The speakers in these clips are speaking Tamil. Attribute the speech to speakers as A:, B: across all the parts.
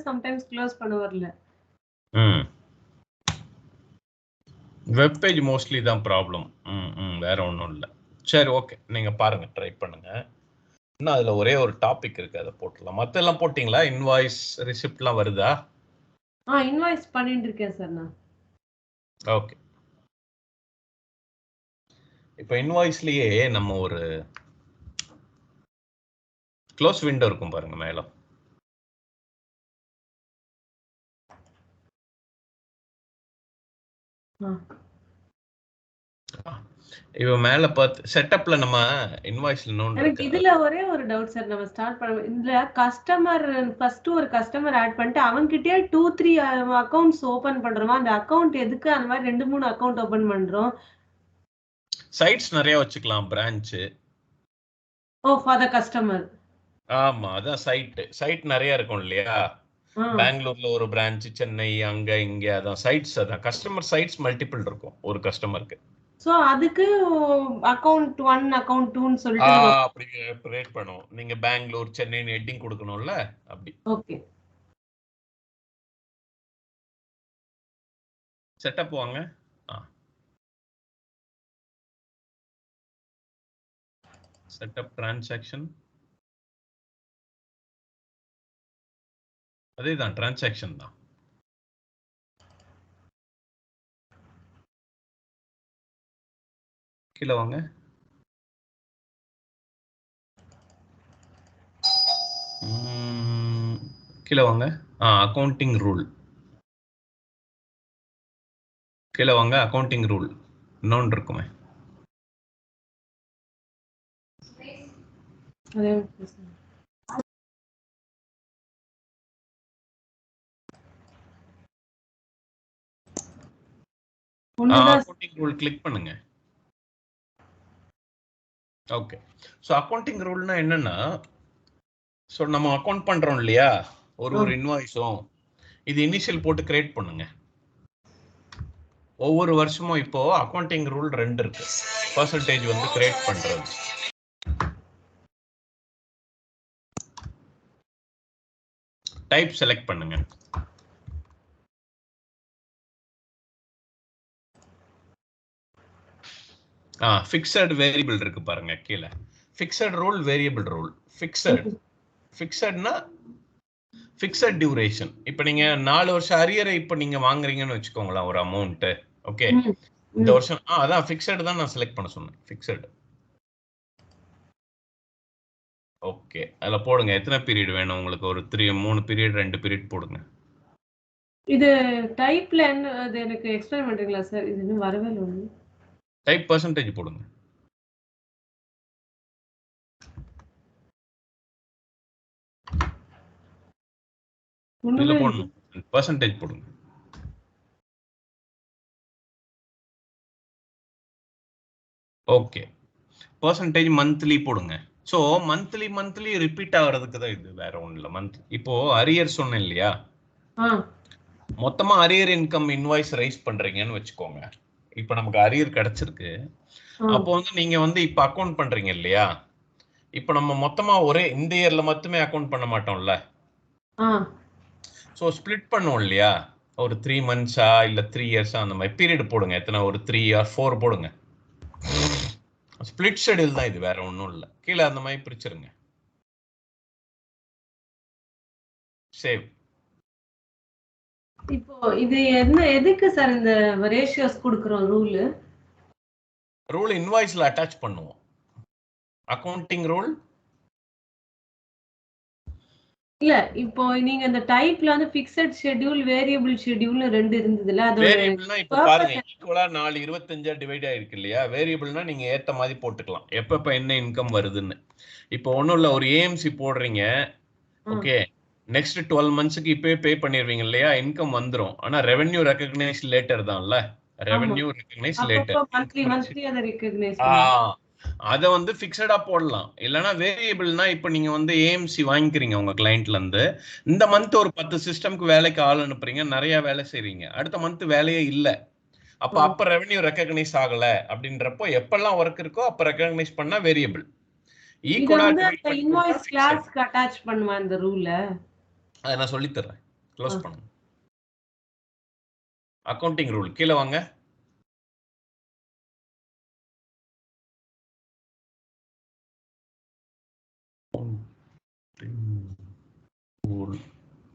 A: சம்டைம்ஸ் க்ளோஸ் பண்ண வரல.
B: வெப் பேஜ் மோஸ்ட்லி தான் ப்ராப்ளம். வேற ஒன்றும் இல்லை. சரி, ஓகே, நீங்க பாருங்க, ட்ரை பண்ணுங்க. இன்னும் அதுல ஒரே ஒரு டாபிக் இருக்கு, அதை போட்டுடலாம். மத்த எல்லாம் போட்டீங்களா? இன்வாய்ஸ் ரிசிப்ட்லாம் வருதா?
A: இன்வாய்ஸ் பண்ணிட்டு இருக்கேன் சார் நான்.
B: ஓகே, இப்போ இன்வாய்ஸ்லயே நம்ம ஒரு க்ளோஸ் விண்டோ இருக்கும் பாருங்க மேல. இவ மேல பார்த்து செட்டப்ல நம்ம இன்வாய்ஸ்ல நோன்
A: எனக்கு
B: இருக்கு.
A: இதுல ஒரே ஒரு டவுட் சார். நம்ம ஸ்டார்ட் பண்ண இதுல கஸ்டமர் ஃபர்ஸ்ட் ஒரு கஸ்டமர் ஆட் பண்ணிட்டு அவன்கிட்டயே 2-3 அக்கவுண்ட்ஸ் ஓபன் பண்றோமா? அந்த அக்கவுண்ட் எதுக்கு அந்த மாதிரி 2-3 அக்கவுண்ட் ஓபன் பண்றோம்?
B: சைட்ஸ் நிறைய வச்சுக்கலாம், பிரான்ச்.
A: For the customer.
B: ஆமா, அதான் சைட் நிறைய இருக்கும் இல்லையா? பெங்களூர்ல ஒரு பிரான்ச், சென்னை, அங்க இங்க, அதான் சைட்ஸ். அதான் கஸ்டமர் சைட்ஸ் மல்டிபிள் இருக்கும் ஒரு கஸ்டமருக்கு.
A: சோ அதுக்கு அக்கவுண்ட் 1 அக்கவுண்ட் 2ன்னு சொல்லிட்டு
B: அப்படி கிரியேட் பண்ணுவோம். நீங்க பெங்களூர், சென்னைன்னு ஹெட்டிங் கொடுக்கணும்ல, அப்படி.
A: ஓகே,
B: செட்டப் வாங்க. செட்டப் டிரான்சாக்ஷன், அதேதான் டிரான்சாக்ஷன் தான். கீழே வாங்க. கீழே வாங்க. அக்கவுண்டிங் ரூல் கீழே வாங்க. அக்கவுண்டிங் ரூல் இன்னொன்று இருக்குமே. அக்கவுண்டிங் ரூல் கிளிக் பண்ணுங்க. ஓகே, ஸோ அக்கவுண்டிங் ரூல்னா என்னன்னா, ஸோ நம்ம அக்கவுண்ட் பண்றோம் இல்லையா, ஒரு இன்வாய்ஸும் இது இனிஷியல் போட்டு கிரியேட் பண்ணுங்க. ஒவ்வொரு வருஷமும் இப்போ அக்கவுண்டிங் ரூல் 2 இருக்கு. பர்சன்டேஜ் வந்து கிரியேட் பண்றது. டைப் செலக்ட் பண்ணுங்க. ஃபிக்ஸட் வேரியபிள் இருக்கு பாருங்க கீழே. Fixed rule, variable rule. ஃபிக்ஸட்னா ஃபிக்ஸட் டியூரேஷன். இப்போ நீங்க 4 வருஷம் அரியரை இப்போ நீங்க வாங்குறீங்கன்னு வச்சுக்கோங்களேன் ஒரு அமௌண்ட். ஓகே, இந்த வருஷம் அதான் ஃபிக்ஸட் தான் நான் செலக்ட் பண்ண சொன்னேன். ஃபிக்ஸட். ஓகே, அதில் போடுங்க. எத்தனை பீரியட் வேணும் உங்களுக்கு? ஒரு 3 பீரியட், 2 பீரியட் போடுங்க.
A: இது டைப்ல என்ன, அது எனக்கு எக்ஸ்பிளைன் பண்றீங்களா சார்? இது இன்னும் வரவே இல்லை.
B: டைப் பர்சன்டேஜ் போடுங்க. இதுல போடணும், பர்சன்டேஜ் போடுங்க. ஓகே, பர்சன்டேஜ் மந்த்லி போடுங்க. ஸோ மந்த்லி ரிப்பீட் ஆகிறதுக்கு தான் இது, வேற ஒன்றும் இல்லை. இப்போ அரியர் சொன்னேன் இல்லையா, மொத்தமா அரியர் இன்கம் இன்வாய்ஸ் ரைஸ் பண்றீங்கன்னு வச்சுக்கோங்க. இப்போ நமக்கு அரியர் கிடைச்சிருக்கு. அப்போ வந்து நீங்க வந்து இப்போ அக்கௌண்ட் பண்றீங்க இல்லையா, இப்போ நம்ம மொத்தமா ஒரே இந்த இயர்ல மட்டுமே அக்கௌண்ட் பண்ண மாட்டோம்ல. ஸோ ஸ்பிளிட் பண்ணுவோம் இல்லையா, ஒரு 3 months இல்ல 3 years அந்த மாதிரி பீரியட் போடுங்க. எத்தனை, ஒரு 3 or 4 போடுங்க. ஸ்பிளிட் ஷெட்யூல் தான் இது, வேற ஒன்றும் இல்லை. கீழே அந்த மாதிரி பிரிச்சிருங்க. சேவ்.
A: இப்போ இது என்ன, எதுக்கு சார் இந்த ரேஷியோஸ் கொடுக்கிறோம்?
B: ரூல் இன்வாய்ஸ்ல அட்டாச் பண்ணுவோம். அக்கவுண்டிங் ரூல்
A: இல்ல, இப்போ நீங்க இந்த டைப்ல வந்து ஃபிக்ஸட் ஷெட்யூல், வேரியபிள் ஷெட்யூல்னு 2 இருந்ததுல. அது
B: வேரியபிள்னா இப்போ பாருங்க, ஈக்குவலா 4/25 டிவைட் ஆயிருக்கு இல்லையா. வேரியபிள்னா நீங்க ஏத்த மாதிரி போட்டுக்கலாம், எப்பப்ப என்ன இன்கம் வருதுன்னு. இப்போ ஒண்ணும் இல்ல, ஒரு ஏஎம்சி போடுறீங்க. ஓகே, நெக்ஸ்ட் 12 monthsக்கு இப்பவே பே பண்ணிடுவீங்க இல்லையா, இன்கம் வந்துரும். ஆனா ரெவென்யூ ரெகக்னைஸ் லேட்டர் தான்ல. Revenue recognise later.
A: மந்த்லி அத ரெகக்னைஸ்
B: அத வந்து ஃபிக்ஸடா போடலாம். இல்லனா வேரியபிள்னா இப்போ நீங்க வந்து ஏஎம்சி வாங்கிக்கிறீங்க உங்க கிளையண்ட்ல இருந்து. இந்த மந்த் ஒரு 10 சிஸ்டம்க்கு வேலைக்கு ஆள் அனுப்புறீங்க, நிறைய வேலை செய்றீங்க. அடுத்த மந்த் வேலையே இல்ல. அப்ப ரெவென்யூ ரெகக்னைஸ் ஆகல அப்படின்றப்போ எப்பெல்லாம் வர்க் இருக்கோ அப்ப ரெகக்னைஸ் பண்ணா வேரியபிள்.
A: ஈக்குவலா இன்வாய்ஸ் கிளாஸ்க்கு அட்டாச் பண்ணுவேன் இந்த ரூல.
B: அத நான் சொல்லி தரேன். க்ளோஸ் பண்ணுங்க. அக்கவுண்டிங் ரூல் கீழே வாங்க.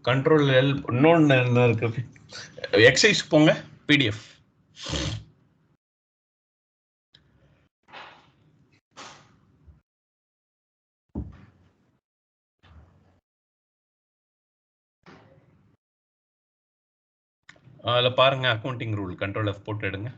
B: கண்ட்ரோல் எல் இன்னொன்று என்ன இருக்கு? எக்ஸைஸ் போங்க, பிடிஎஃப். அதில் பாருங்க அக்கவுண்டிங் ரூல், கண்ட்ரோல் எஃப் போட்டு எடுங்க.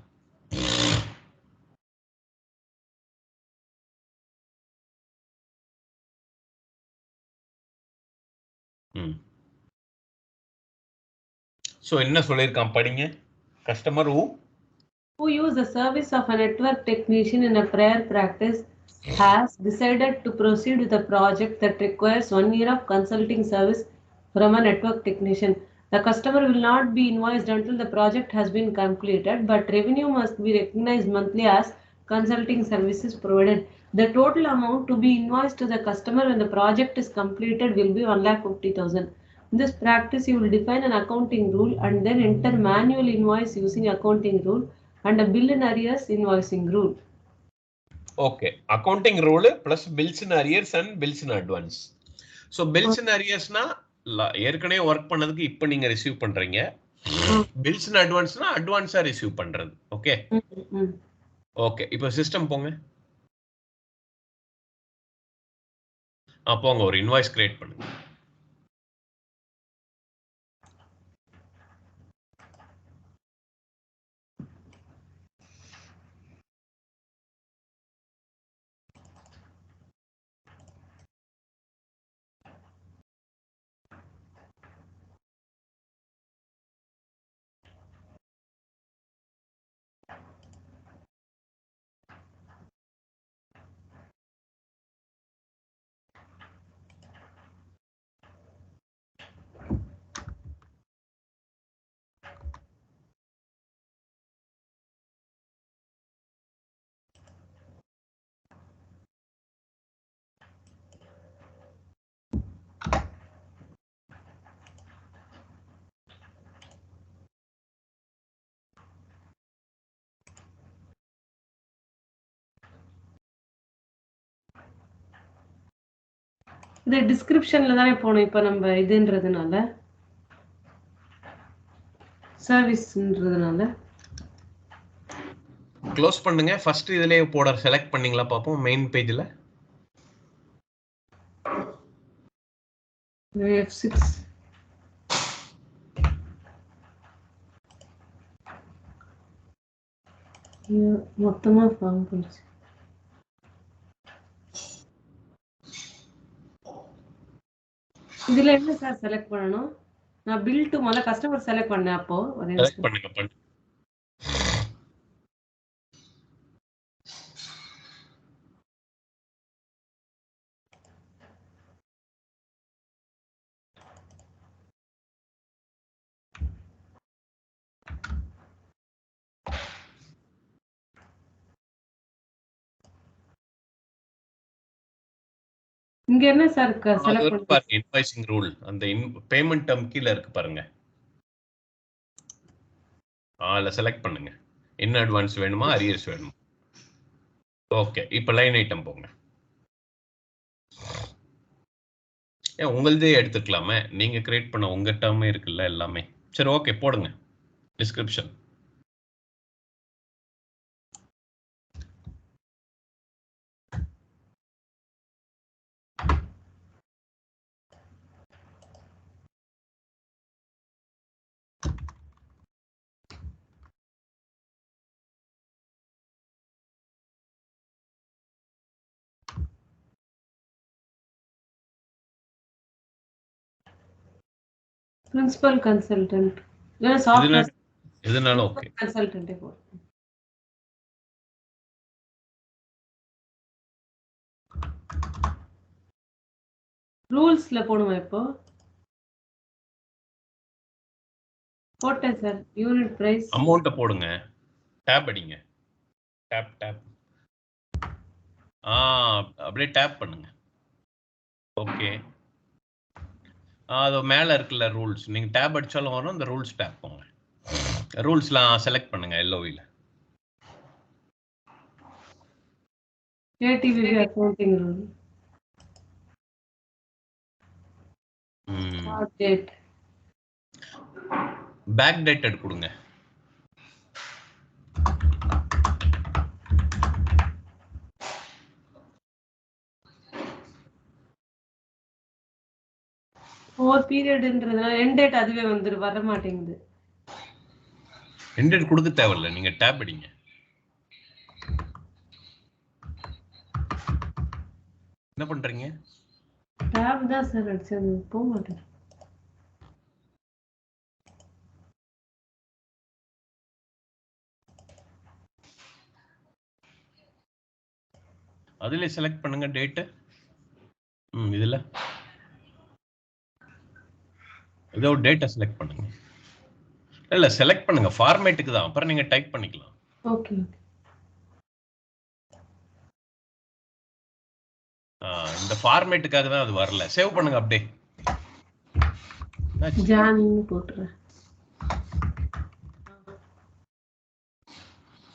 B: ஸோ என்ன சொல்லியிருக்கான் படிங்க. Customer
A: who use the service of a network technician in a prior practice has decided to proceed with a project that requires 1 year of consulting service from a network technician. The customer will not be invoiced until the project has been completed, but revenue must be recognized monthly as consulting services provided. The total amount to be invoiced to the customer when the project is completed will be 1,50,000. In this practice, you will define an accounting rule and then enter manual invoice using accounting rule and a bill in arrears invoicing rule.
B: Okay, accounting rule plus bills in arrears and bills in advance. So bills in arrears na ஏற்கனவே ஒர்க் பண்ணதுக்கு இப்போ நீங்க ரிசீவ் பண்றீங்க. பில்ஸ் இன் அட்வான்ஸ்னா அட்வான்ஸா ரிசீவ் பண்றது. ஓகே ஓகே, இப்போ சிஸ்டம் போங்க. போங்க, ஒரு இன்வாய்ஸ் கிரியேட் பண்ணுங்க.
A: இது டிஸ்கிரிப்ஷன்ல தானே போணும். இப்போ நம்ம இதுன்றதுனால சர்வீஸ்ன்றதுனால
B: க்ளோஸ் பண்ணுங்க. ஃபர்ஸ்ட் இதுலயே போட செலக்ட் பண்ணீங்களா பாப்போம். மெயின் பேஜ்ல
A: F6 மொத்தமா ஃபார்ம் பண்ணுச்சு. இதுல என்ன சார் செலக்ட் பண்ணணும்? நான் பில் டு முதல்ல கஸ்டமர் செலக்ட் பண்ணேன். அப்போ
B: செலக்ட் பண்ணுங்க.
A: இங்க என்ன சார் செலக்ட்
B: பண்ணி பாருங்க. இன்வாய்சிங் ரூல் அந்த பேமெண்ட் டர்ம் கீழ இருக்கு பாருங்க. அதுல செலக்ட் பண்ணுங்க. என்ன அட்வான்ஸ் வேணுமா, அரியர்ஸ் வேணுமா? ஓகே, இப்போ லைன் ஐட்டம் போங்க. உங்களதே எடுத்துக்கலாமே, நீங்க கிரியேட் பண்ண உங்க டர்மே இருக்குல்ல எல்லாமே. சரி ஓகே, போடுங்க டிஸ்கிரிப்ஷன்.
A: பிரின்சிபல் கன்சல்டன்ட் இல்ல சாஃப்ட்வேர்
B: எதுனாலும் ஓகே.
A: கன்சல்டன்ட் போ. ரூல்ஸ்ல போடுமா? இப்போ போட்டேன் சார். யூனிட் பிரைஸ்
B: அமௌண்ட்டை போடுங்க. டேப் அடிங்க. டேப் அப்படியே டேப் பண்ணுங்க. ஓகே, அது மேல இருக்குல்ல ரூல்ஸ், நீங்க டேப் அடிச்சாலும் வரும். அந்த ரூல்ஸ் டேப் போங்க, ரூல்ஸ்லாம் செலக்ட் பண்ணுங்க LOV-ல.
A: KTBB accounting rule. Start date.
B: Back dated கொடுங்க.
A: ஓவர் பீரியட்ன்றதுனால எண்ட் டேட் அதுவே வர மாட்டேங்குது.
B: எண்ட் டேட் கொடுக்க தேவையில்ல, நீங்க டேப் அடிங்க. என்ன பண்றீங்க?
A: டேப் தான் சார் அடிச்சது, போக மாட்டேன்.
B: அதுல செலக்ட் பண்ணுங்க டேட். இதுல ஏதோ டேட்டா செலக்ட் பண்ணுங்க. இல்ல செலக்ட் பண்ணுங்க, ஃபார்மேட்டுக்கு தான், அப்புறம் நீங்க டைப் பண்ணிக்கலாம்.
A: ஓகே.
B: இந்த ஃபார்மேட்டுக்காக தான் அது வரல. சேவ் பண்ணுங்க அப்படியே.
A: ஜான் போட்டுறேன்.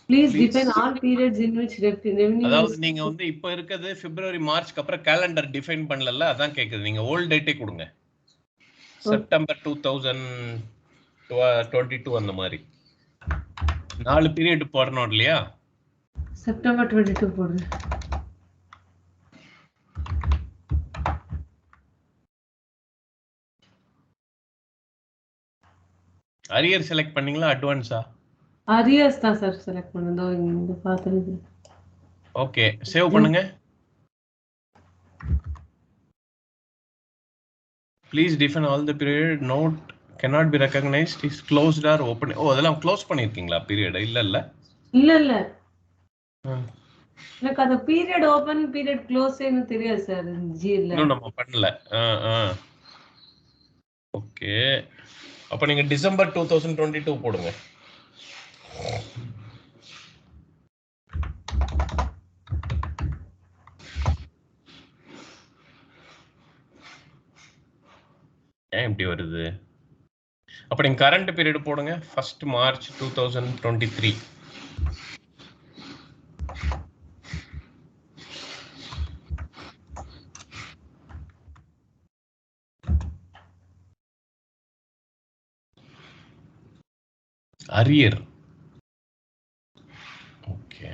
A: Please define all periods in which revenue.
B: அதாவது நீங்க வந்து இப்ப இருக்குது பிப்ரவரி மார்ச்க்கு அப்புறம் கேலண்டர் டிஃபைன் பண்ணல, அதான் கேக்குது. நீங்க ஓல்ட் டேட்டே கொடுங்க, செப்டம்பர் 2022 அந்த மாதிரி 4 பீரியட் போடணும் இல்லையா?
A: செப்டம்பர் 22 போடுறேன்.
B: அரியர் செலக்ட் பண்ணீங்களா அட்வான்ஸா?
A: அரியர்ஸ் தான் சார் செலக்ட் பண்ணதோ, இங்க பார்த்தது.
B: ஓகே, சேவ் பண்ணுங்க. Please define all the period. Note cannot be recognized is closed or open. ஓ, அதெல்லாம் க்ளோஸ் பண்ணிருக்கீங்களா பீரியட்? இல்ல
A: இல்ல எனக்கு அந்த பீரியட் ஓபன் பீரியட் க்ளோஸ்னு தெரியாது சார். ஜில
B: இன்னும் நம்ம பண்ணல. ஓகே, அப்ப நீங்க டிசம்பர் 2022 போடுங்க. ஏன் இப்படி வருது? அப்ப நீங்க கரண்ட் பீரியட் போடுங்க, 1st March 2023. அரியர். ஓகே,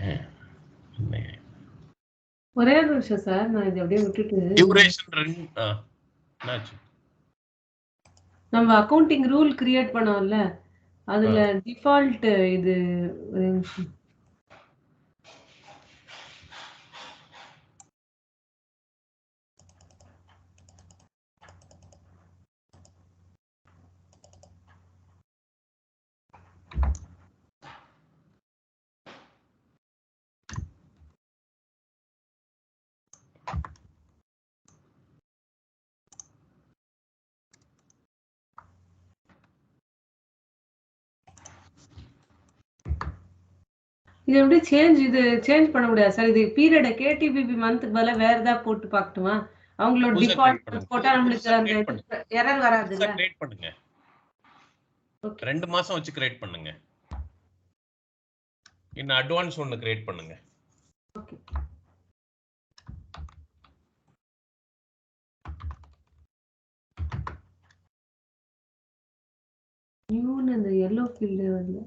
A: ஒரே ஒரு நிமிஷம் சார், நான் இதை அப்படியே விட்டுட்டு
B: டியூரேஷன் என்னாச்சு?
A: நம்ம அக்கவுண்டிங் ரூல் கிரியேட் பண்ணோம்ல, அதுல டிஃபால்ட் இது ஒரே நிமிஷம். இது எப்படி சேஞ்ச் பண்ண முடியாது சார். இது பீரியட் KTBB மந்த்க்கு பதிலா வேற ஏதாவது போட்டு பார்க்கட்டுமா? அவங்களோட டிஃபால்ட் போட்டா நம்மளுக்கு அந்த எரர் வராது இல்ல?
B: கிரியேட் பண்ணுங்க. 2 மாசம் வச்சு கிரியேட் பண்ணுங்க. இன்னும் அட்வான்ஸ் ஒன்னு கிரியேட் பண்ணுங்க.
A: ஓகே. நியூன்னு அந்த yellow field வரல.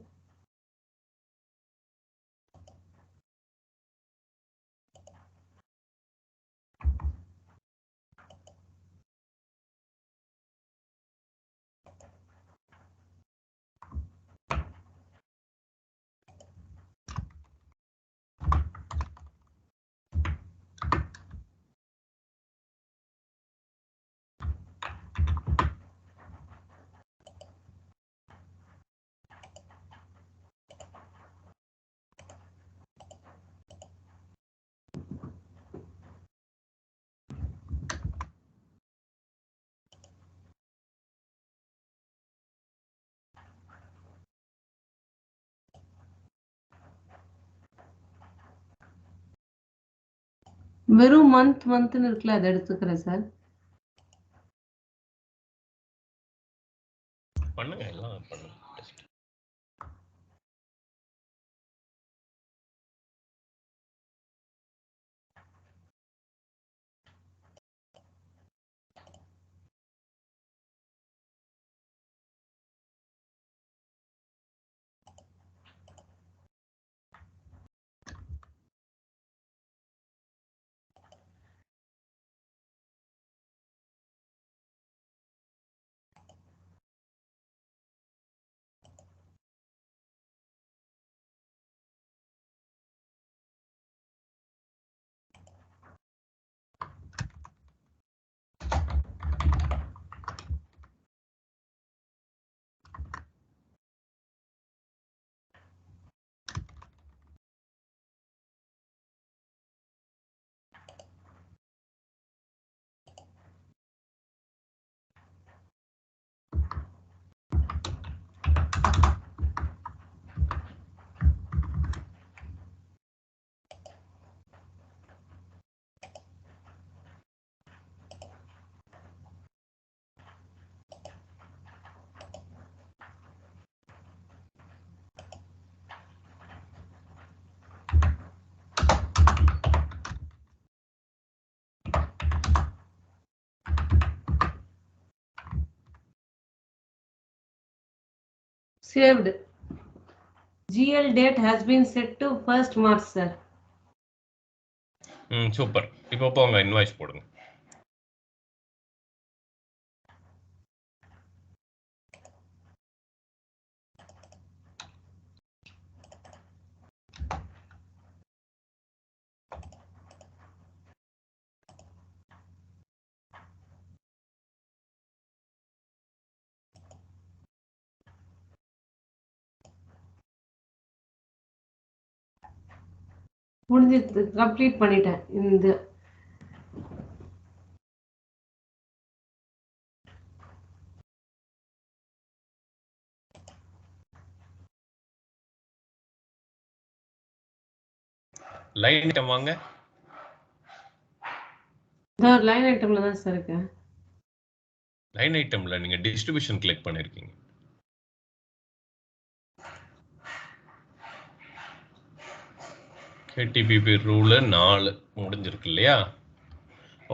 A: வெறும் மந்த்னு இருக்குல்ல, அதை எடுத்துக்கிறேன் சார்.
B: பண்ணுங்க எல்லாம் பண்ணுங்க test.
A: Saved. GL date has been set to 1st March, sir.
B: Super. இப்போ போங்க இன்வாய்ஸ் போடுங்க.
A: முடிஞ்சிருது, கம்ப்ளீட் பண்ணிட்டேன். இந்த
B: லைன் ஐட்டம் வாங்க.
A: லைன் ஐட்டம்ல தான் சார் இருக்கு.
B: லைன் ஐட்டம்ல நீங்க டிஸ்ட்ரிபியூஷன் கிளிக் பண்ணிருக்கீங்க. KTPP ரூல் 4 முடிஞ்சிருக்கு இல்லையா?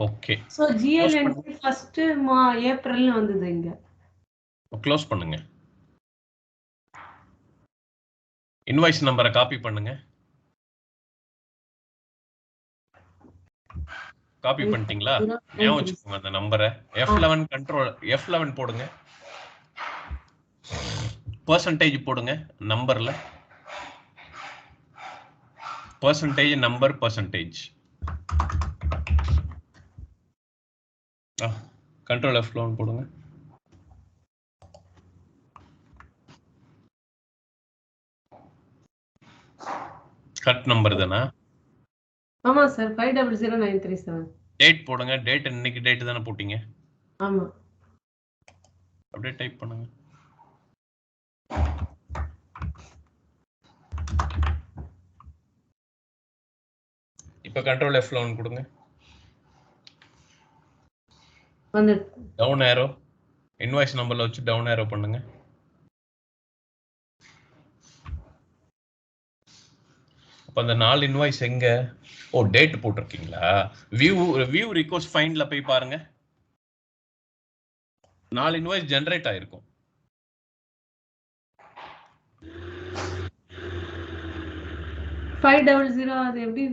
B: Okay.
A: So GL entry first ஏப்ரல்ல வந்தது இங்க.
B: க்ளோஸ் பண்ணுங்க. இன்வாய்ஸ் நம்பரை காப்பி பண்ணுங்க. காப்பி பண்ணிட்டீங்களா? ஞாபகம் வச்சுக்கோங்க அந்த நம்பரை. F11 கண்ட்ரோல் F11 போடுங்க. பெர்சன்டேஜ் போடுங்க நம்பர்ல. percentage number percentage. Control F11 போடுங்க. கட் நம்பர் தானா?
A: ஆமா சார் 500937.
B: டேட் போடுங்க. டேட் இன்னைக்கு டேட் தானே போட்டீங்க?
A: ஆமா.
B: அப்படியே டைப் பண்ணுங்க. இப்ப கண்ட்ரோல் F11 கொடுங்க. டவுன் ஏரோ இன்வாய்ஸ் நம்பர்ல வச்சு டவுன் ஏரோ பண்ணுங்க. அப்ப அந்த 4 இன்வாய்ஸ் எங்க? ஓ டேட் போட்டிருக்கீங்களா? வியூ ரிக்வெஸ்ட் ஃபைண்ட்ல போய் பாருங்க. 4 இன்வாய்ஸ் ஜெனரேட் ஆயிருக்கும்.
A: அது எப்படி?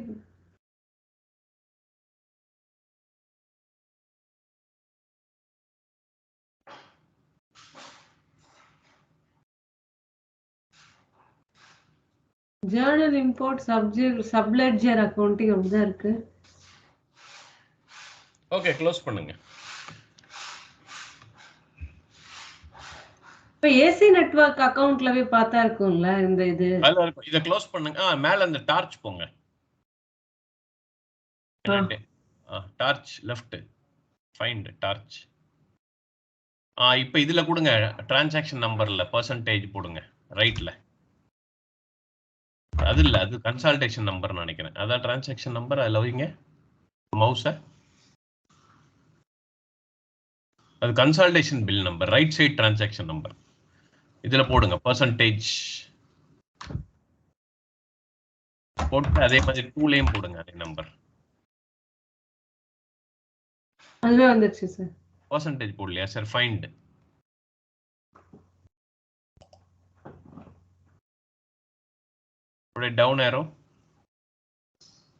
A: ஜர்னல் இம்போர்ட் சப்லெட்ஜர் அக்கவுண்டிங் அப்படிதான் இருக்கு.
B: ஓகே க்ளோஸ் பண்ணுங்க.
A: இப்ப ஏசி நெட்வொர்க் அக்கவுண்ட்ல போய் பார்த்தா இருக்கும்ல இந்த இது.
B: அதுல இருக்கும். இத க்ளோஸ் பண்ணுங்க. மேல அந்த டார்ச் போங்க. Torch left find torch. இப்போ இதுல கொடுங்க. டிரான்சாக்ஷன் நம்பர்ல பெர்சன்டேஜ் போடுங்க ரைட்ல. அது இல்ல, அது கன்சால்டேஷன் நம்பர் நினைக்கிறேன். அதான் டிரான்சாக்ஷன் நம்பர். அதுல வைங்க மவுஸ. அது consolidation bill number. Right side transaction number. இதுல போடுங்க percentage போட்டு அதே மாதிரி 2லயும் போடுங்க அதே நம்பர்.
A: அதுவே வந்துருச்சு சார்.
B: percentage போடலையா சார்? ஃபைண்ட் அப்படியே டவுன் ஏரோ.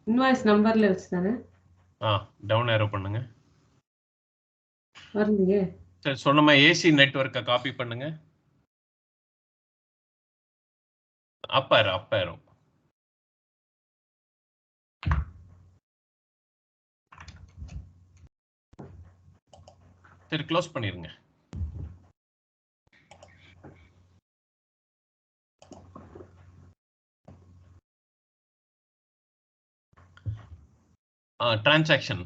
A: இன்வாய்ஸ் நம்பர்ல வச்சுதானே?
B: டவுன் ஏரோ பண்ணுங்க.
A: வரலையே.
B: சரி, சொன்ன மாதிரி ஏசி நெட்வொர்க்கை காப்பி பண்ணுங்க. அப் ஏரோ. சரி, க்ளோஸ் பண்ணிருங்க. டிரான்சாக்ஷன்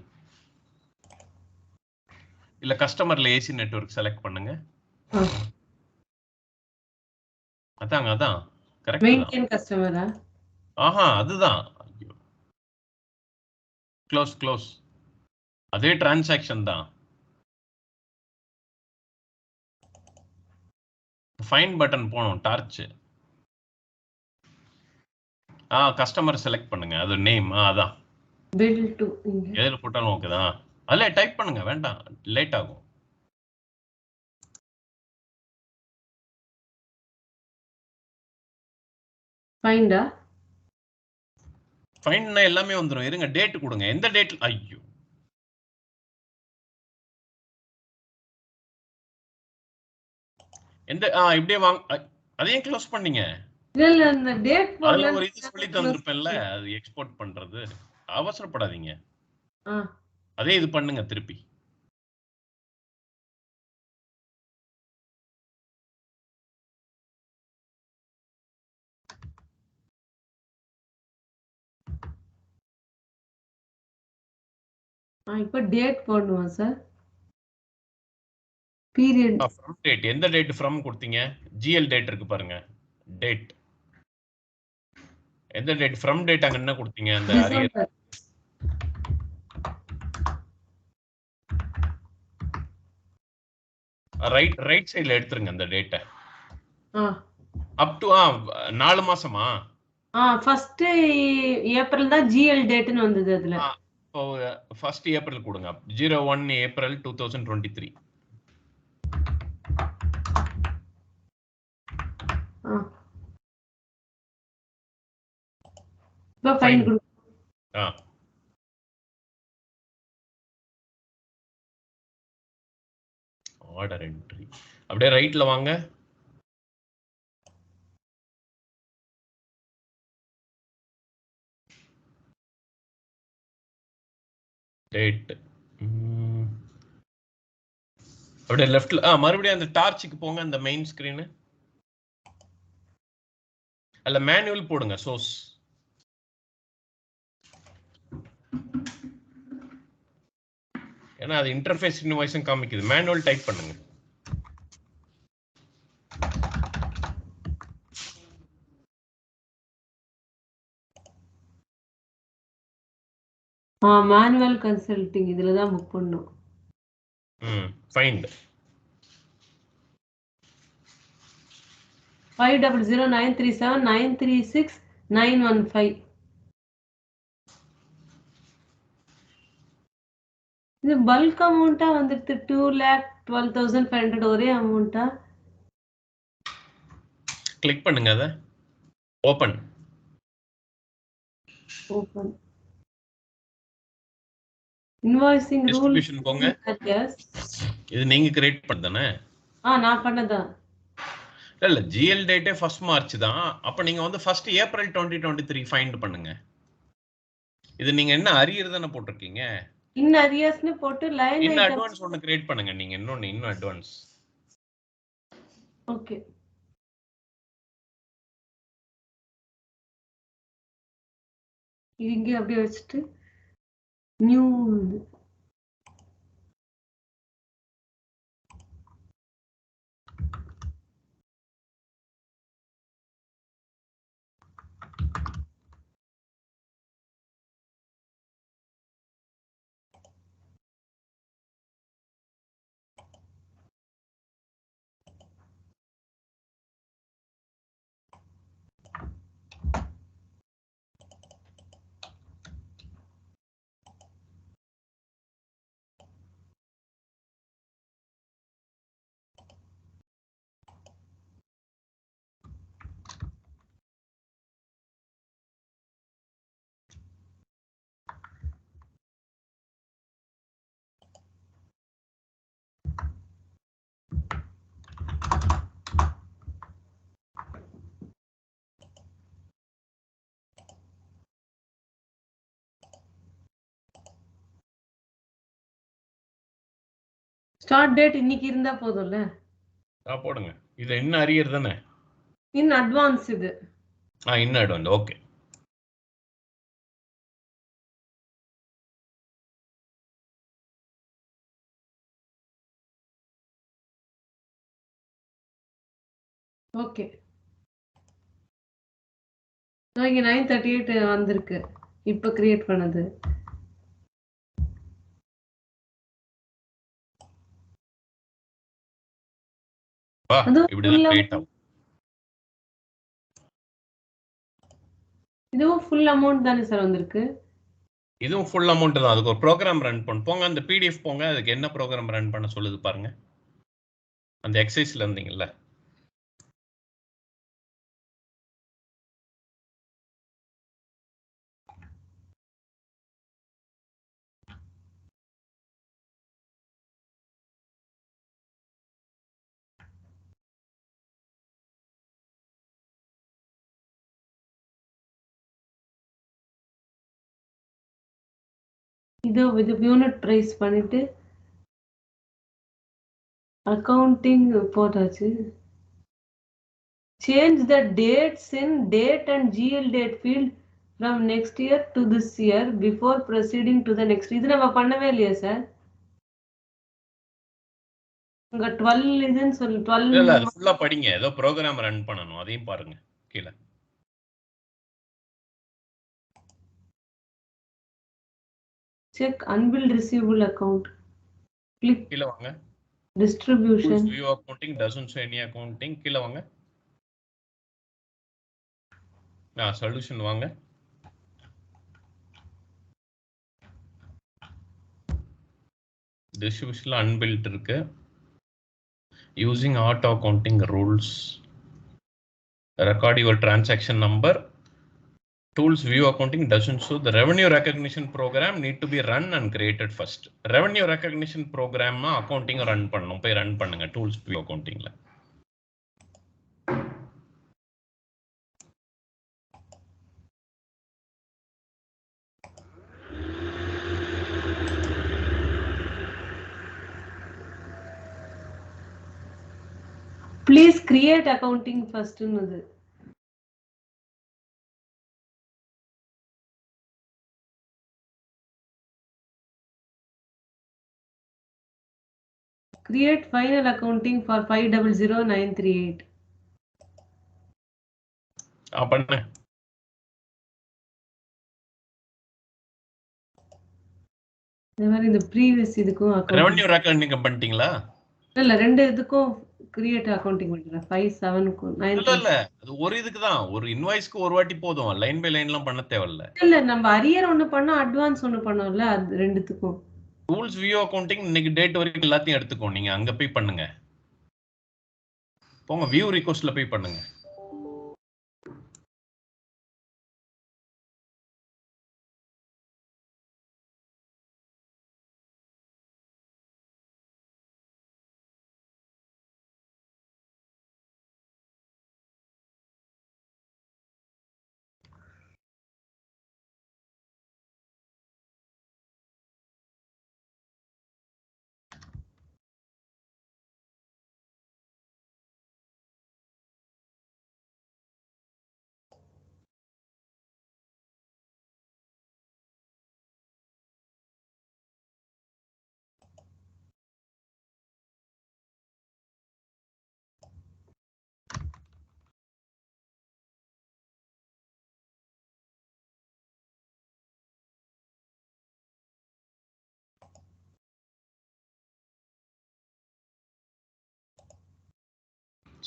B: இல்ல கஸ்டமர்ல ஏசி நெட்வொர்க் செலக்ட் பண்ணுங்க. அதான் கரெக்ட் தான்.
A: மெயின்டெய்ன் கஸ்டமரா?
B: அதுதான். க்ளோஸ் அதே டிரான்சாக்ஷன் தான். ஃபைண்ட் பட்டன் போணும், டார்ச். கஸ்டமர் செலக்ட் பண்ணுங்க. அது நேம் அதான்.
A: பில் டு
B: எதுல போட்டாலும் ஓகே தான். அதுல டைப் பண்ணுங்க, வேண்டாம் லேட் ஆகும். ஃபைண்ட்னா எல்லாமே வந்துரும். இருங்க, டேட் கொடுங்க. எந்த டேட்? ஐயோ, எந்த இப்படியே வாங்க. அதையும் க்ளோஸ் பண்ணீங்க.
A: இல்ல அந்த டேட்
B: அதுல ஒரு இது சொல்லி தந்திருப்பேன்ல, அது எக்ஸ்போர்ட் பண்றது. அவசரப்படாதீங்க. அதே இது பண்ணுங்க திருப்பி.
A: இப்ப டேட் போடணுமா சார்? பீரியட்.
B: From date. எந்த டேட் ஃப்ரம் கொடுத்தீங்க? ஜிஎல் டேட் இருக்கு பாருங்க. டேட் எந்த டேட்? ஃப்ரம் டேட் அங்க என்ன கொடுத்தீங்க? அந்த அரியர் ரைட் சைடுல எடுத்துருங்க அந்த டேட்டை. அப் டு 4 மாசமா?
A: ஃபர்ஸ்ட் ஏப்ரல் தான் ஜிஎல் டேட்னு வந்தது அதுல.
B: இப்போ ஃபர்ஸ்ட் ஏப்ரல் கொடுங்க. 01 ஏப்ரல் 2023.
A: ஃபைன் கொடு.
B: Order entry. அப்படியே ரைட்ல வாங்க. டேட் அப்படியே லெஃப்ட்ல மறுபடியும் அந்த டார்ச்சுக்கு போங்க. அந்த மெயின் ஸ்கிரீன் அல்ல மேனுவல் போடுங்க. சோர்ஸ் ஏன்னா அது இன்டர்ஃபேஸ் இன்வாய்ஸும் காமிக்குது. மேனுவல் டைப் பண்ணுங்க.
A: மேனுவல் கன்சல்டிங் இதுல தான் புக் பண்ணனும்.
B: ஃபைண்ட்
A: 500937936915. இது பல்க் அமௌண்டா வந்துட்டு 2,12,500 ஒரே அமௌண்டா?
B: கிளிக் பண்ணுங்க. அத ஓபன்
A: இன்வாய்சிங் ரூல்
B: டிஸ்ட்ரிபியூஷன் போங்க. இது நீங்க கிரியேட் பண்ணதானே?
A: நான் பண்ணதா.
B: இல்ல ஜிஎல் டேட்டே ஃபர்ஸ்ட் மார்ச் தான். அப்ப நீங்க வந்து ஃபர்ஸ்ட் ஏப்ரல் 2023 ஃபைண்ட் பண்ணுங்க. இது நீங்க என்ன அரியர் தானே போட்டிருக்கீங்க?
A: இன் அரியர்ஸ்னு போட்டு லைன்
B: இன்னும்
A: ஐட்டம்
B: அட்வான்ஸ் ஒன்னு கிரியேட் பண்ணுங்க. நீங்க இன்னும் அட்வான்ஸ்.
A: ஓகே. இங்க அப்படியே வச்சுட்டு நியூ ஸ்டார்ட் டேட் இன்னைக்கு இருந்தா போதும்ல.
B: போடுங்க. இது இன்னும் அரியர் தானே?
A: இன் அட்வான்ஸ் இது.
B: இன்னும் அட்வான்ஸ். ஓகே.
A: ஓகே. இங்க 938 வந்திருக்கு. இப்ப கிரியேட் பண்ணது.
B: இப்படிதான் கிரியேட் ஆகும்.
A: இதுவும் ஃபுல் அமௌண்ட் தானே சார் வந்திருக்கு?
B: இதுவும் ஃபுல் அமௌண்ட் தான். அதுக்கு ஒரு ப்ரோக்ராம் ரன் பண்ண போங்க. அந்த பிடிஎஃப் போங்க. அதுக்கு என்ன ப்ரோக்ராம் ரன் பண்ண சொல்லுது பாருங்க. அந்த எக்ஸசைஸ்ல இருந்தீங்கல்ல.
A: இது யூனிட் பிரைஸ் பண்ணிட்டு அக்கவுண்டிங் போட்டாச்சு. Change the dates in date and GL date field from next year to this year before proceeding to the next. இது நம்ம பண்ணவே இல்லையா சார்? உங்க 12 இதுன்னு சொல்லி 12
B: இல்ல அது ஃபுல்லா படிங்க. ஏதோ ப்ரோக்ராம் ரன் பண்ணனும். அதையும் பாருங்க கீழ.
A: Check unbilled receivable account. Click
B: கீழ வாங்க.
A: distribution.
B: View accounting doesn't show any accounting. கீழ வாங்க. சொல்யூஷன் வாங்க. டிஸ்ட்ரிபியூஷன்ல unbilled இருக்கு. Using auto accounting rules. Record your transaction number. Tools view accounting doesn't show. The revenue recognition program need to be run and created first. Revenue recognition program accounting run பண்ணனும். போய் run பண்ணுங்க tools view accountingல.
A: Please create accounting first ன்னுது. Create final accounting for 500938.
B: பண்ணு.
A: இந்த previous இதுக்கும்
B: ரெவென்யூ ரெக்கார்டிங் பண்ணிட்டீங்களா?
A: இல்ல ரெண்டு இதுக்கும் கிரியேட் அக்கவுண்டிங் பண்ணிட்டேன். 57க்கும் 9.
B: இல்ல அது ஒரு இதுக்கு தான். ஒரு இன்வாய்ஸ்க்கு ஒரு வாட்டி போதும். லைன் பை லைன்லாம் பண்ண தேவையில்ல.
A: இல்ல நம்ம அரியர் ஒன்னு பண்ணோம், அட்வான்ஸ் ஒன்னு பண்ணோம்ல, அது ரெண்டுத்துக்கும்.
B: டூல்ஸ் வியூ அக்கவுண்டிங் இன்னைக்கு டேட் வரைக்கும் எல்லாத்தையும் எடுத்துக்கோ. நீங்க அங்க போய் பண்ணுங்க. போங்க வியூ ரிக்வெஸ்ட்ல போய் பண்ணுங்க.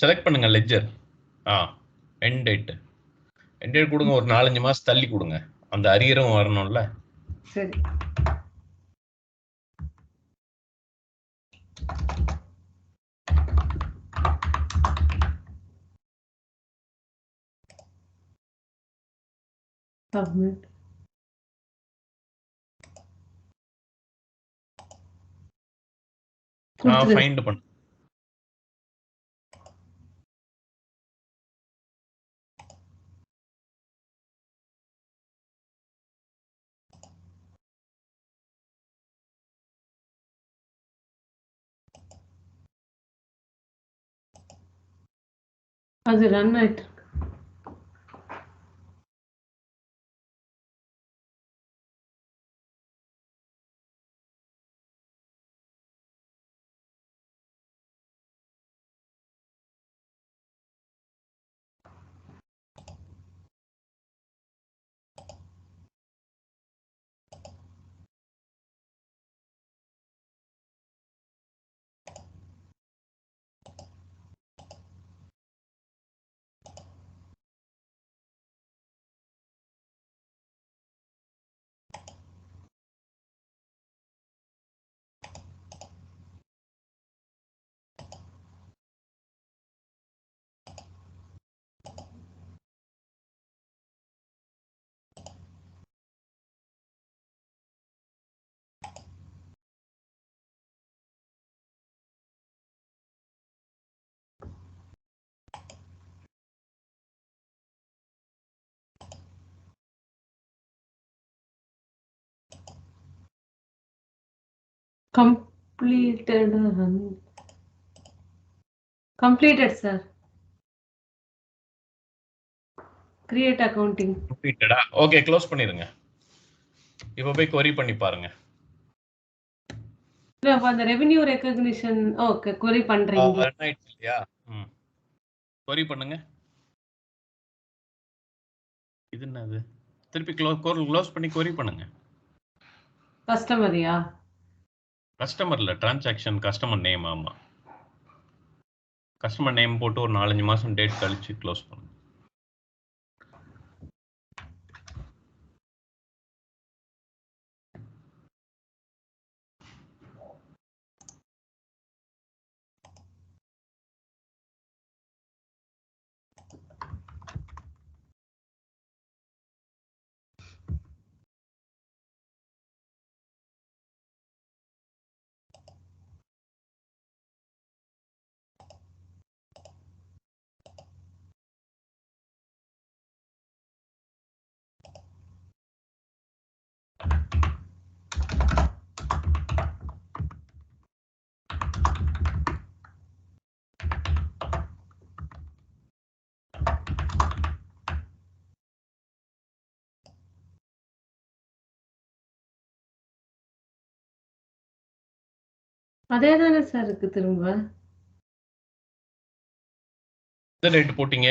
B: செலக்ட் பண்ணுங்க ledger. End date. End date கொடுங்க. ஒரு 4-5 மாசம் தள்ளி கொடுங்க. அந்த அரியரும் வரணும்ல.
A: சரி. சப்மிட்.
B: ஃபைண்ட் பண்ணு.
A: அது ரன் ஆயிட்டு இருக்கு. Completed run. Completed, sir. Create accounting.
B: கம்ப்ளீட்டடா? ஓகே, க்ளோஸ் பண்ணிருங்க. இப்போ போய் query பண்ணி பாருங்க.
A: இல்ல அந்த ரெவென்யூ ரெகக்னிஷன் ஓகே query பண்றீங்க.
B: ரன் ஆயிடுச்சு இல்லையா? query பண்ணுங்க. இது என்னது? திருப்பி க்ளோஸ் பண்ணி query பண்ணுங்க.
A: கஸ்டமரியா?
B: கஸ்டமர்ல டிரான்சாக்ஷன் கஸ்டமர் நேம். ஆமா, கஸ்டமர் நேம் போட்டு ஒரு 4-5 மாசம் டேட் கழிச்சு க்ளோஸ் பண்ணுங்க.
A: அதே தானே சார் இருக்கு திரும்ப.
B: எந்த டேட் போட்டீங்க?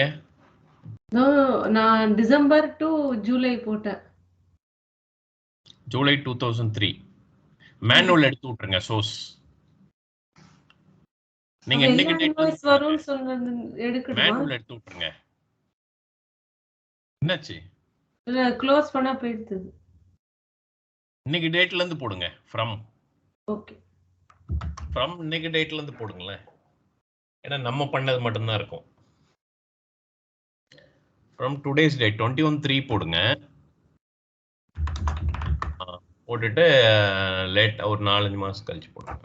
A: நான் டிசம்பர் டு ஜூலை போட்டேன்.
B: ஜூலை 2003. மேனுவல் எடுத்து விட்டுருங்க சோர்ஸ். நீங்க இன்னைக்கு டேட்
A: வரும்னு சொன்னது எடுக்கணுமா?
B: மேனுவல் எடுத்து விட்டுருங்க. என்னாச்சு?
A: இல்ல க்ளோஸ் பண்ணா போயிடுது.
B: இன்னைக்கு டேட்ல இருந்து போடுங்க. ஃப்ரம்
A: ஃப்ரம்
B: இன்னைக்கு டேட்ல இருந்து போடுங்களேன். ஏன்னா நம்ம பண்ணது மட்டும்தான் இருக்கும். ஃப்ரம் டுடேஸ் டேட் 21/3 போடுங்க. போட்டுட்டு லேட் ஒரு 4-5 மாசம் கழிச்சு போடுங்க.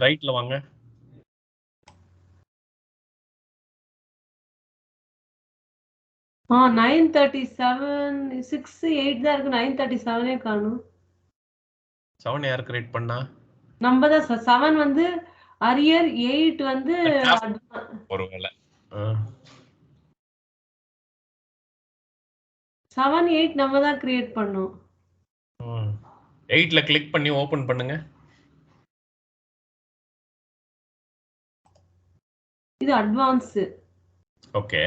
B: ரைட்ல வாங்க.
A: ஆ 937 6 8 தான் இருக்கு. 937 காணும்.
B: 7 யார் கிரியேட் பண்ணா?
A: நம்ம தான் சார். 7 வந்து அரியர், 8 வந்து
B: ஒருவேளை
A: 7 8 நம்ம தான் கிரியேட் பண்ணோம்.
B: 8ல கிளிக் பண்ணி ஓபன் பண்ணுங்க.
A: இது அட்வான்ஸ்.
B: ஓகே,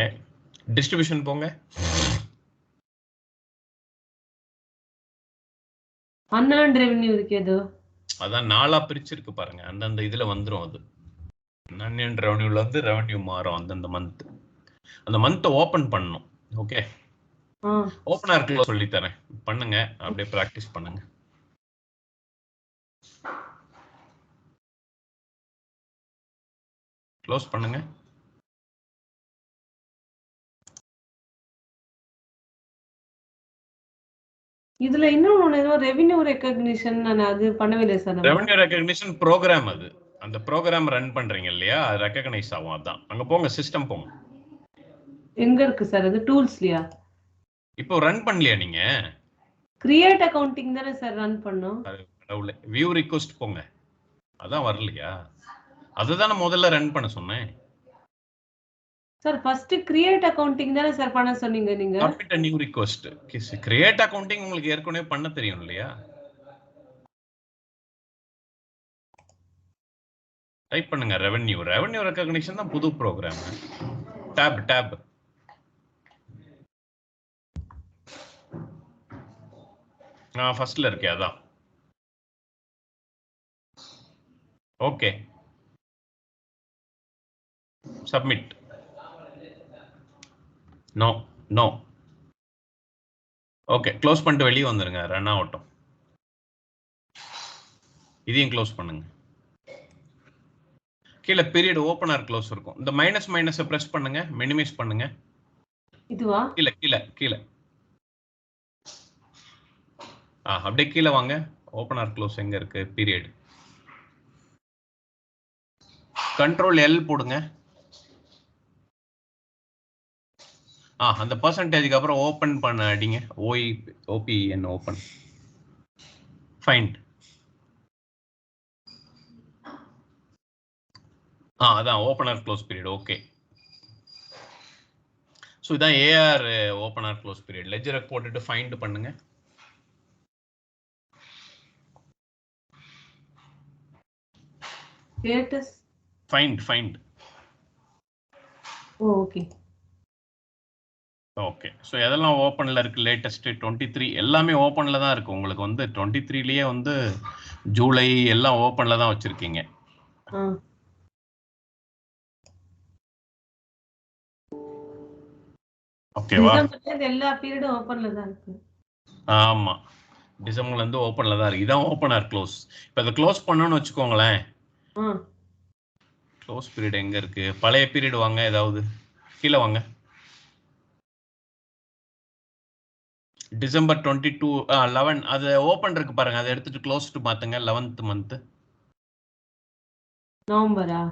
B: டிஸ்ட்ரிபியூஷன் போங்க.
A: அன்எர்ன்ட் ரெவென்யூ இருக்கு ஏதோ.
B: அதான் 4ஆ பிரிச்சிருக்கு பாருங்க. அந்தந்த இதுல வந்துரும். அது அன்எர்ன்ட் ரெவென்யூல வந்து ரெவென்யூ மாறும் அந்தந்த மந்த். அந்த மந்த் ஓபன் பண்ணனும். ஓகே, ஓபனா இருக்கு சொல்லி தரேன். பண்ணுங்க, அப்படியே பிராக்டிஸ் பண்ணுங்க. க்ளோஸ் பண்ணுங்க.
A: இதுல இன்னொன்னு ஏதோ ரெவென்யூ ரெகக்னிஷன் நான் அது பண்ணவே இல்லை சார்.
B: ரெவென்யூ ரெகக்னிஷன் ப்ரோக்ராம் அது. அந்த ப்ரோக்ராம் ரன் பண்றீங்க இல்லையா, அது ரெகக்னைஸ் ஆகும். அதான் அங்க போங்க, சிஸ்டம் போங்க.
A: எங்க இருக்கு சார் அது? டூல்ஸ்லயா? இப்போ
B: ரன் பண்ணலையா நீங்க?
A: கிரியேட் அக்கவுண்டிங் தானே சார் ரன் பண்ணோம்.
B: வியூ ரிக்வெஸ்ட் போங்க. அதான் வரலையா? அதுதானே முதல்ல ரன் பண்ண சொன்னேன்.
A: சார் ஃபர்ஸ்ட் கிரியேட் அக்கவுண்டிங் தானே சார் பண்ண சொன்னீங்க நீங்க?
B: Submit a new request. Create accounting உங்களுக்கு ஏற்கனவே பண்ண தெரியும் இல்லையா? டைப் பண்ணுங்க ரெவென்யூ ரெகக்னிஷன் தான் புது ப்ரோக்ராம். டாப் ஃபர்ஸ்ட்ல இருக்கே அதான். Okay submit. No okay close பண்ணிட்டு வெளியே வந்துருங்க. ரன் ஆகட்டும். இதையும் க்ளோஸ் பண்ணுங்க. கீழே பீரியட் ஓபனர் க்ளோஸ் இருக்கும். இந்த மைனஸ் பிரஸ் பண்ணுங்க. மினிமைஸ் பண்ணுங்க.
A: இதுவா?
B: கீழே அப்படியே கீழே வாங்க. ஓபனர் க்ளோஸ் எங்க இருக்கு? பீரியட். கண்ட்ரோல் எல் போடுங்க. அந்த பர்சன்டேஜ்க்கு அப்புறம் ஓபன் பண்ண அடிங்க. OPN open find. அதான் opener close period. Okay so இதான் ஏஆர் ஓபனர் க்ளோஸ் பீரியட். லெட்ஜரை போட்டுட்டு ஃபைண்ட் பண்ணுங்க.
A: Status
B: find. ஓகே ஸோ எதெல்லாம் ஓப்பனில் இருக்குது? லேட்டஸ்ட் 23 எல்லாமே ஓப்பனில் தான் இருக்குது. உங்களுக்கு வந்து 23லயே வந்து ஜூலை எல்லாம் ஓப்பனில் தான் வச்சுருக்கீங்க. ஓகேவா?
A: எல்லா பீரியடும் ஓப்பன்ல தான் இருக்கு.
B: ஆமாம் டிசம்பர்லேருந்து ஓப்பனில் தான் இருக்குது. இதான் ஓப்பனர் க்ளோஸ். இப்போ அதை க்ளோஸ் பண்ணணும்னு வச்சுக்கோங்களேன். க்ளோஸ் பீரியட் எங்கே இருக்குது? பழைய பீரியட் வாங்க. ஏதாவது கீழே வாங்க. டிசம்பர் 22 11 அது ஓபன் இருக்கு பாருங்க. அதை எடுத்துட்டு க்ளோஸ்ட் மாத்துங்க. 11th மந்த்
A: நவம்பரா?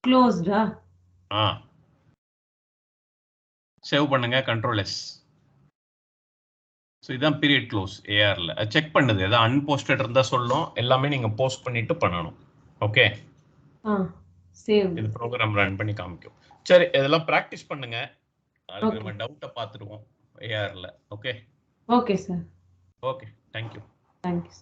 A: க்ளோஸ்டா?
B: சேவ் பண்ணுங்க. Control S. ஸோ இதான் பீரியட் க்ளோஸ் ஏஆர்ல. செக் பண்ணுது. ஏதாவது அன்போஸ்டட் இருந்தா சொல்லும். எல்லாமே நீங்க போஸ்ட் பண்ணிட்டு பண்ணணும். Okay
A: save.
B: இது ப்ரோக்ராம் ரன் பண்ணி காமிக்கும். சரி இதெல்லாம் பிராக்டிஸ் பண்ணுங்க. அதுக்கு நம்ம டவுட்டை பார்த்துடுவோம் ஏஆர்ல. Okay
A: sir.
B: Okay thank you.
A: Thank you.